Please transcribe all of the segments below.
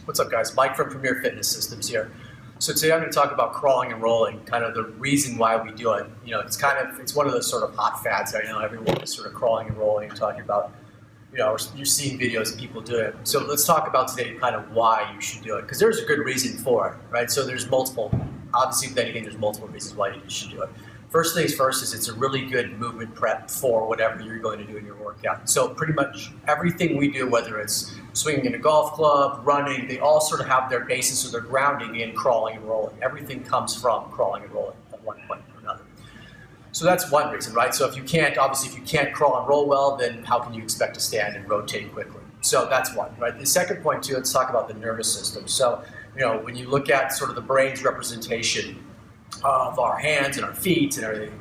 What's up, guys? Mike from Premier Fitness Systems here. So today I'm going to talk about crawling and rolling, kind of the reason why we do it. You know, it's one of those sort of hot fads right now. Everyone is sort of crawling and rolling and talking about, you know, you're seeing videos of people do it. So let's talk about today kind of why you should do it, because there's a good reason for it, right? So there's multiple, obviously, then again, there's multiple reasons why you should do it. First things first is it's a really good movement prep for whatever you're going to do in your workout. So pretty much everything we do, whether it's swinging in a golf club, running, they all sort of have their basis or their grounding in crawling and rolling. Everything comes from crawling and rolling at one point or another. So that's one reason, right? So if you can't crawl and roll well, then how can you expect to stand and rotate quickly? So that's one, right? The second point too, let's talk about the nervous system. So, you know, when you look at sort of the brain's representation of our hands and our feet and everything,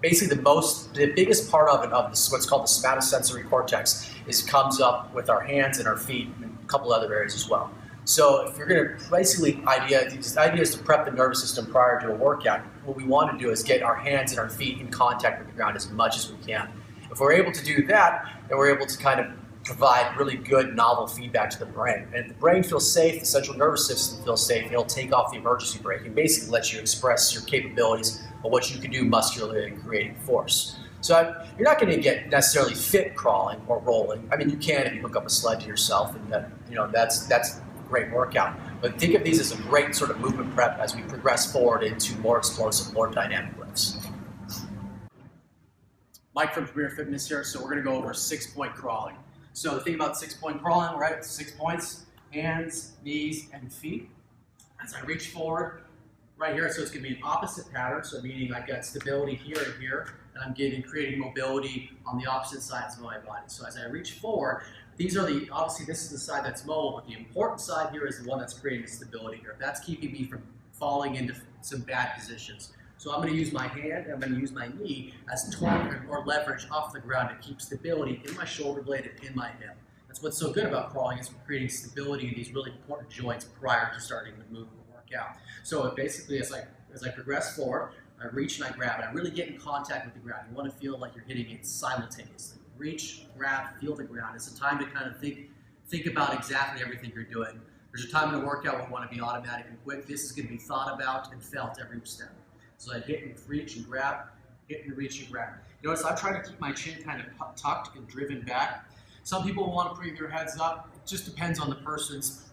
basically the biggest part of it, of this, what's called the somatosensory cortex, comes up with our hands and our feet and a couple other areas as well. So if you're going to basically, the idea is to prep the nervous system prior to a workout. What we want to do is get our hands and our feet in contact with the ground as much as we can. If we're able to do that, then we're able to kind of provide really good novel feedback to the brain. And if the brain feels safe, the central nervous system feels safe, it'll take off the emergency brake and basically let you express your capabilities of what you can do muscularly and creating force. So you're not going to get necessarily fit crawling or rolling. I mean, you can if you hook up a sled to yourself, and that's a great workout. But think of these as a great sort of movement prep as we progress forward into more explosive, more dynamic lifts. Mike from Premier Fitness here. So we're going to go over 6-point crawling. So the thing about 6-point crawling, right? 6 points, hands, knees, and feet. As I reach forward, right here, so it's going to be an opposite pattern. So meaning I've got stability here and here, and I'm creating mobility on the opposite sides of my body. So as I reach forward, obviously this is the side that's mobile, but the important side here is the one that's creating the stability here. That's keeping me from falling into some bad positions. So I'm going to use my hand and I'm going to use my knee as torque or leverage off the ground to keep stability in my shoulder blade and in my hip. That's what's so good about crawling, is creating stability in these really important joints prior to starting to move and work out. So basically, as I progress forward, I reach and I grab, and I really get in contact with the ground. You want to feel like you're hitting it simultaneously. Reach, grab, feel the ground. It's a time to kind of think about exactly everything you're doing. There's a time in a workout where we want to be automatic and quick. This is going to be thought about and felt every step. So I hit and reach and grab, hit and reach and grab. You notice I'm trying to keep my chin kind of tucked and driven back. Some people want to bring their heads up. It just depends on the person's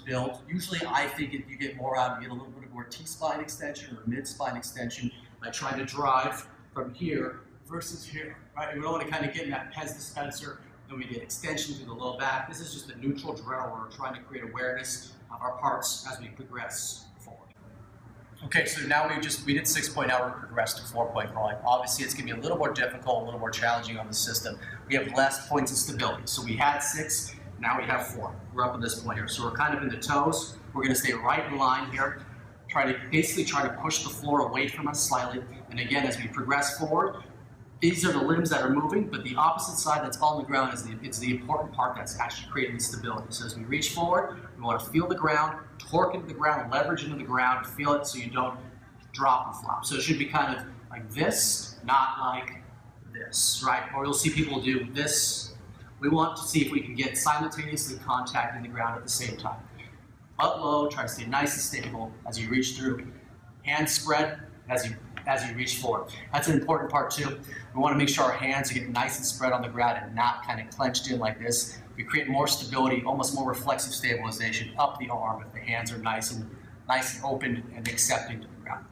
build. Usually I think you get more out, you get a little bit more T-spine extension or mid-spine extension by trying to drive from here versus here, right? We don't want to kind of get in that pes dispenser, then we get extension through the low back. This is just a neutral drill where we're trying to create awareness of our parts as we progress forward. Okay, so now we did 6-point, now we're progressed to 4-point crawling. Obviously, it's going to be a little more difficult, a little more challenging on the system. We have less points of stability. So we had 6, now we have 4. We're up at this point here. So we're kind of in the toes. We're going to stay right in line here. Basically try to push the floor away from us slightly. And again, as we progress forward, these are the limbs that are moving, but the opposite side that's on the ground is the important part that's actually creating the stability. So as we reach forward, we want to feel the ground, torque into the ground, leverage into the ground, feel it so you don't drop and flop. So it should be kind of like this, not like this, right? Or you'll see people do this. We want to see if we can get simultaneously contacting the ground at the same time. Butt low, try to stay nice and stable as you reach through. Hands spread as you reach forward. That's an important part too. We want to make sure our hands are getting nice and spread on the ground and not kind of clenched in like this. We create more stability, almost more reflexive stabilization up the arm if the hands are nice and open and accepting to the ground.